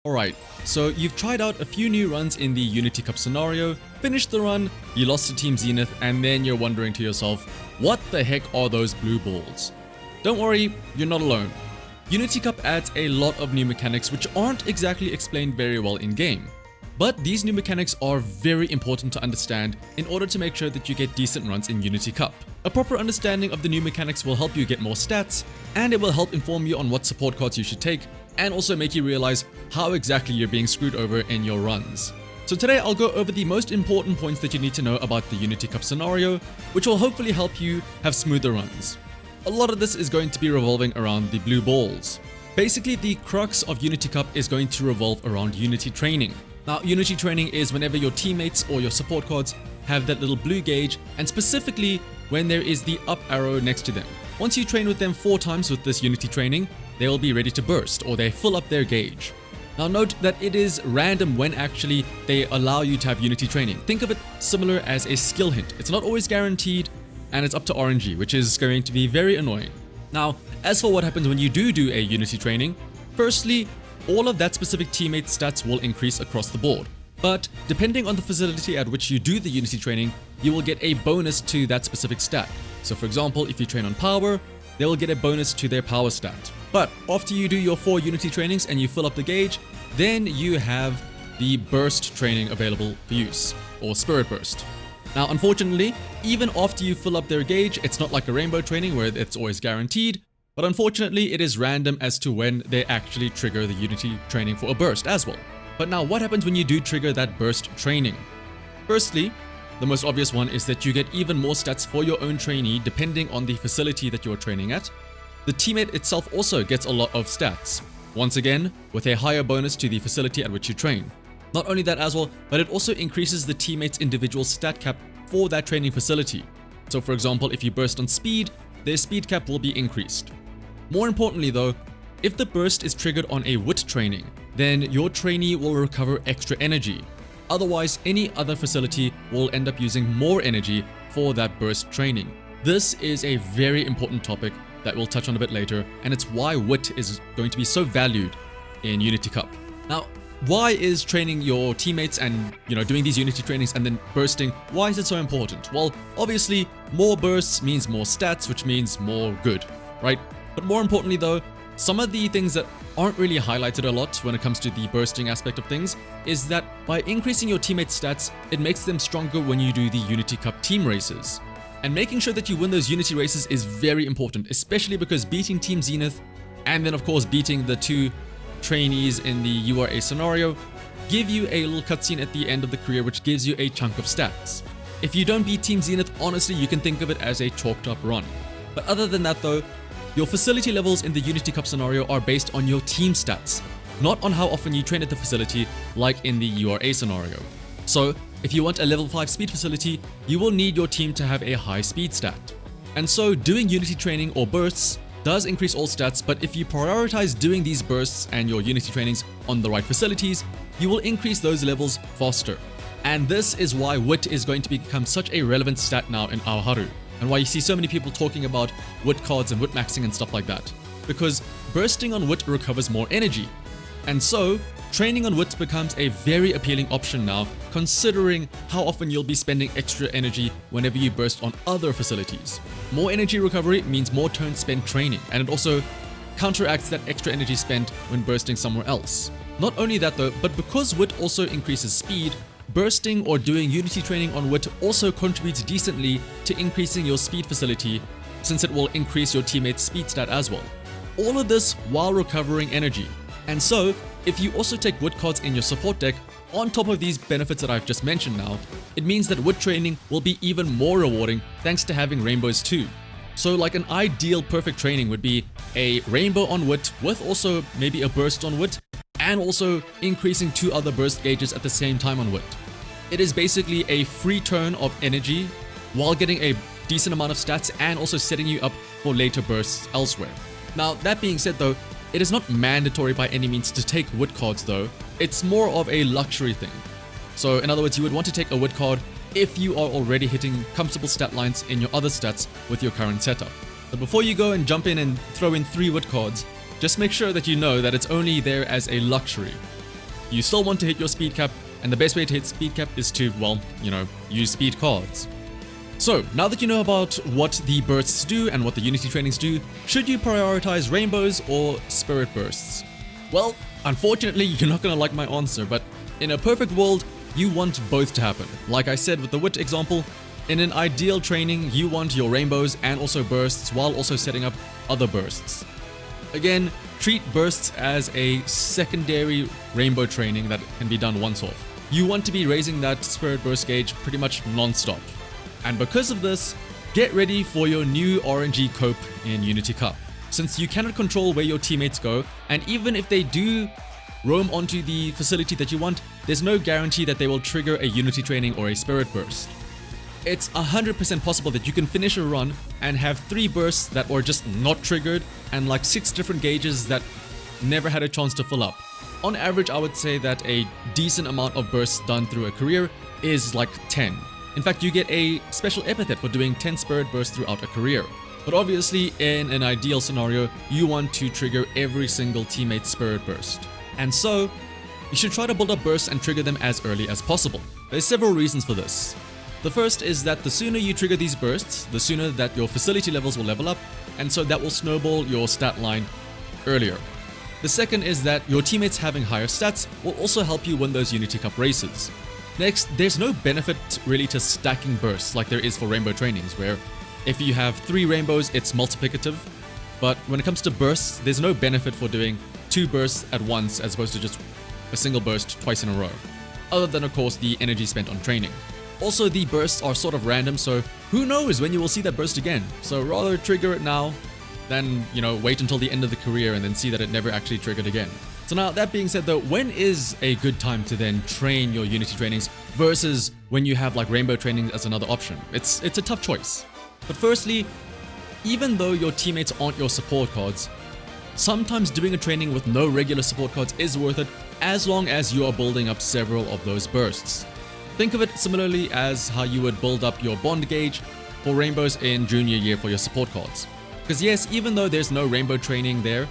Alright, so you've tried out a few new runs in the Unity Cup scenario, finished the run, you lost to Team Zenith, and then you're wondering to yourself, what the heck are those blue balls? Don't worry, you're not alone. Unity Cup adds a lot of new mechanics which aren't exactly explained very well in game. But these new mechanics are very important to understand in order to make sure that you get decent runs in Unity Cup. A proper understanding of the new mechanics will help you get more stats, and it will help inform you on what support cards you should take, and also make you realize how exactly you're being screwed over in your runs. So today I'll go over the most important points that you need to know about the Unity Cup scenario, which will hopefully help you have smoother runs. A lot of this is going to be revolving around the blue balls. Basically, the crux of Unity Cup is going to revolve around Unity training. Now, Unity training is whenever your teammates or your support cards have that little blue gauge, and specifically when there is the up arrow next to them. Once you train with them 4 times with this Unity training, they will be ready to burst, or they fill up their gauge. Now note that it is random when actually they allow you to have Unity training. Think of it similar as a skill hint. It's not always guaranteed, and it's up to RNG, which is going to be very annoying. Now, as for what happens when you do a Unity training, firstly, all of that specific teammate stats will increase across the board. But depending on the facility at which you do the Unity training, you will get a bonus to that specific stat. So for example, if you train on power, they will get a bonus to their power stat. But after you do your 4 Unity trainings and you fill up the gauge, then you have the burst training available for use, or spirit burst. Now unfortunately, even after you fill up their gauge, it's not like a rainbow training where it's always guaranteed, but unfortunately it is random as to when they actually trigger the Unity training for a burst as well. But now what happens when you do trigger that burst training? Firstly, the most obvious one is that you get even more stats for your own trainee depending on the facility that you're training at. The teammate itself also gets a lot of stats, once again with a higher bonus to the facility at which you train. Not only that as well, but it also increases the teammate's individual stat cap for that training facility. So for example, if you burst on speed, their speed cap will be increased. More importantly though, if the burst is triggered on a WIT training, then your trainee will recover extra energy. Otherwise, any other facility will end up using more energy for that burst training. This is a very important topic that we'll touch on a bit later, and it's why WIT is going to be so valued in Unity Cup. Now, why is training your teammates and doing these Unity trainings and then bursting, why is it so important? Well, obviously, more bursts means more stats, which means more good, right? But more importantly though, some of the things that aren't really highlighted a lot when it comes to the bursting aspect of things is that by increasing your teammates' stats, it makes them stronger when you do the Unity Cup team races. And making sure that you win those Unity races is very important, especially because beating Team Zenith and then of course beating the 2 trainees in the URA scenario give you a little cutscene at the end of the career which gives you a chunk of stats. If you don't beat Team Zenith, honestly you can think of it as a chalked up run. But other than that though, your facility levels in the Unity Cup scenario are based on your team stats, not on how often you train at the facility like in the URA scenario. So, if you want a level 5 speed facility, you will need your team to have a high speed stat. And so, doing Unity training or bursts does increase all stats, but if you prioritize doing these bursts and your Unity trainings on the right facilities, you will increase those levels faster. And this is why WIT is going to become such a relevant stat now in Aoharu, and why you see so many people talking about WIT cards and WIT maxing and stuff like that. Because bursting on WIT recovers more energy. And so, training on WIT becomes a very appealing option now, considering how often you'll be spending extra energy whenever you burst on other facilities. More energy recovery means more turns spent training, and it also counteracts that extra energy spent when bursting somewhere else. Not only that though, but because WIT also increases speed, bursting or doing Unity training on WIT also contributes decently to increasing your speed facility, since it will increase your teammate's speed stat as well. All of this while recovering energy. And so, if you also take WIT cards in your support deck, on top of these benefits that I've just mentioned now, it means that WIT training will be even more rewarding thanks to having rainbows too. So like an ideal perfect training would be a rainbow on WIT with also maybe a burst on WIT, and also increasing 2 other burst gauges at the same time on WIT. It is basically a free turn of energy while getting a decent amount of stats and also setting you up for later bursts elsewhere. Now that being said though, it is not mandatory by any means to take WIT cards though, it's more of a luxury thing. So in other words, you would want to take a WIT card if you are already hitting comfortable stat lines in your other stats with your current setup. But before you go and jump in and throw in 3 WIT cards, just make sure that you know that it's only there as a luxury. you still want to hit your speed cap, and the best way to hit speed cap is to, well, use speed cards. So, now that you know about what the bursts do and what the Unity trainings do, should you prioritize rainbows or spirit bursts? Well, unfortunately, you're not gonna like my answer, but in a perfect world, you want both to happen. Like I said with the WIT example, in an ideal training, you want your rainbows and also bursts while also setting up other bursts. Again, treat bursts as a secondary rainbow training that can be done once off. You want to be raising that spirit burst gauge pretty much non-stop. And because of this, get ready for your new RNG cope in Unity Cup. Since you cannot control where your teammates go, and even if they do roam onto the facility that you want, there's no guarantee that they will trigger a Unity training or a spirit burst. It's 100% possible that you can finish a run and have 3 bursts that were just not triggered and like 6 different gauges that never had a chance to fill up. On average, I would say that a decent amount of bursts done through a career is like 10. In fact, you get a special epithet for doing 10 spirit bursts throughout a career. But obviously, in an ideal scenario, you want to trigger every single teammate's spirit burst. And so, you should try to build up bursts and trigger them as early as possible. There's several reasons for this. The first is that the sooner you trigger these bursts, the sooner that your facility levels will level up, and so that will snowball your stat line earlier. The second is that your teammates having higher stats will also help you win those Unity Cup races. Next, there's no benefit really to stacking bursts like there is for rainbow trainings, where if you have 3 rainbows, it's multiplicative. But when it comes to bursts, there's no benefit for doing 2 bursts at once as opposed to just a single burst twice in a row. Other than, of course, the energy spent on training. Also, the bursts are sort of random, so who knows when you will see that burst again. So rather trigger it now than, wait until the end of the career and then see that it never actually triggered again. So now, that being said though, when is a good time to then train your Unity trainings versus when you have like rainbow training as another option? It's a tough choice. But firstly, even though your teammates aren't your support cards, sometimes doing a training with no regular support cards is worth it as long as you are building up several of those bursts. Think of it similarly as how you would build up your bond gauge for rainbows in junior year for your support cards. Because yes, even though there's no rainbow training there,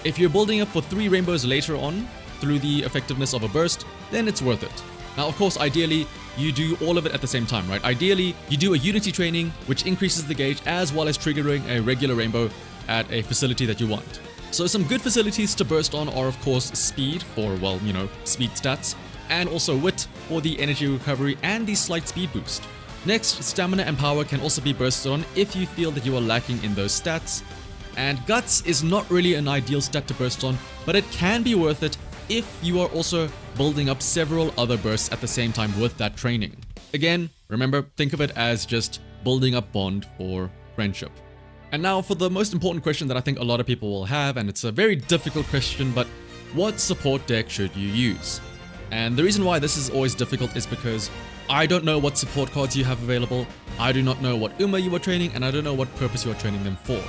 if you're building up for 3 rainbows later on through the effectiveness of a burst, then it's worth it. Now, of course, ideally, you do all of it at the same time, right? Ideally, you do a Unity training, which increases the gauge, as well as triggering a regular rainbow at a facility that you want. So some good facilities to burst on are, of course, speed for, well, speed stats, and also wit for the energy recovery and the slight speed boost. Next, stamina and power can also be bursted on if you feel that you are lacking in those stats. And guts is not really an ideal stat to burst on, but it can be worth it if you are also building up several other bursts at the same time with that training. Again, remember, think of it as just building up bond for friendship. And now for the most important question that I think a lot of people will have, and it's a very difficult question, but what support deck should you use? And the reason why this is always difficult is because I don't know what support cards you have available, I do not know what Uma you are training, and I don't know what purpose you are training them for.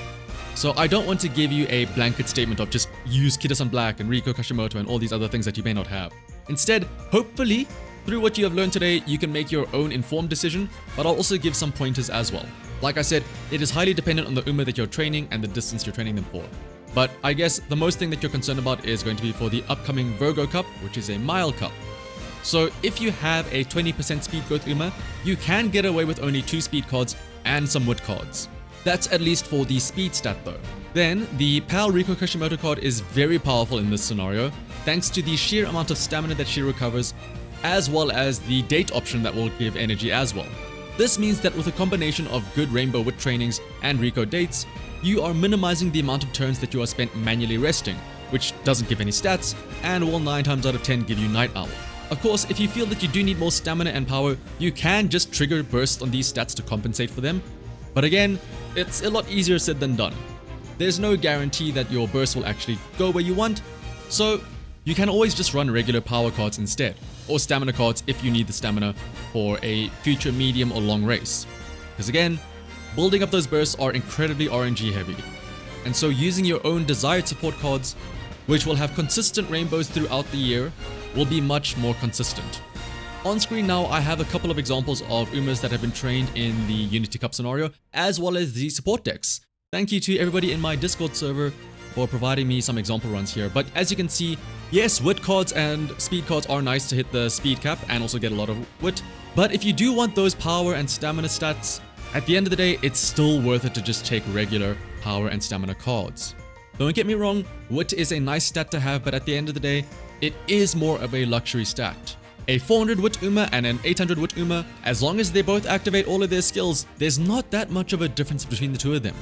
So I don't want to give you a blanket statement of just use Kitasan Black and Riko Kashimoto and all these other things that you may not have. Instead, hopefully, through what you have learned today, you can make your own informed decision, but I'll also give some pointers as well. Like I said, it is highly dependent on the Uma that you're training and the distance you're training them for. But I guess the most thing that you're concerned about is going to be for the upcoming Virgo Cup, which is a mile cup. So if you have a 20% speed growth Uma, you can get away with only 2 speed cards and some wit cards. That's at least for the speed stat though. Then, the PAL Riko Kashimoto card is very powerful in this scenario, thanks to the sheer amount of stamina that she recovers, as well as the date option that will give energy as well. This means that with a combination of good Rainbow Wit trainings and Riko dates, you are minimizing the amount of turns that you are spent manually resting, which doesn't give any stats, and will 9 times out of 10 give you Night Owl. Of course, if you feel that you do need more stamina and power, you can just trigger bursts on these stats to compensate for them. But again, it's a lot easier said than done. There's no guarantee that your burst will actually go where you want, so you can always just run regular power cards instead, or stamina cards if you need the stamina for a future medium or long race. Because again, building up those bursts are incredibly RNG heavy, and so using your own desired support cards, which will have consistent rainbows throughout the year, will be much more consistent. On screen now, I have a couple of examples of Umas that have been trained in the Unity Cup scenario, as well as the support decks. Thank you to everybody in my Discord server for providing me some example runs here. But as you can see, yes, WIT cards and speed cards are nice to hit the speed cap and also get a lot of WIT. But if you do want those power and stamina stats, at the end of the day, it's still worth it to just take regular power and stamina cards. Don't get me wrong, WIT is a nice stat to have, but at the end of the day, it is more of a luxury stat. A 400 WIT Uma and an 800 WIT Uma, as long as they both activate all of their skills, there's not that much of a difference between the two of them.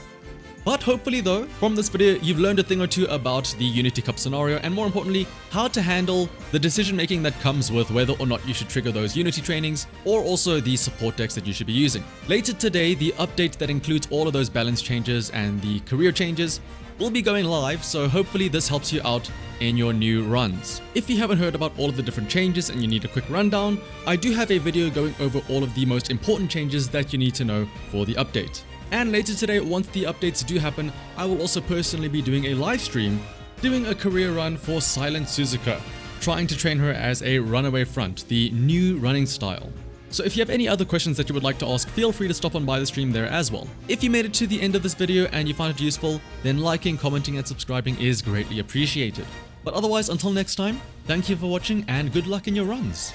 But hopefully though, from this video, you've learned a thing or two about the Unity Cup scenario, and more importantly, how to handle the decision making that comes with whether or not you should trigger those Unity trainings, or also the support decks that you should be using. Later today, the update that includes all of those balance changes and the career changes will be going live, so hopefully this helps you out in your new runs. If you haven't heard about all of the different changes and you need a quick rundown, I do have a video going over all of the most important changes that you need to know for the update. And later today, once the updates do happen, I will also personally be doing a live stream, doing a career run for Silent Suzuka, trying to train her as a runaway front, the new running style. So if you have any other questions that you would like to ask, feel free to stop on by the stream there as well. If you made it to the end of this video and you found it useful, then liking, commenting and subscribing is greatly appreciated. But otherwise, until next time, thank you for watching and good luck in your runs.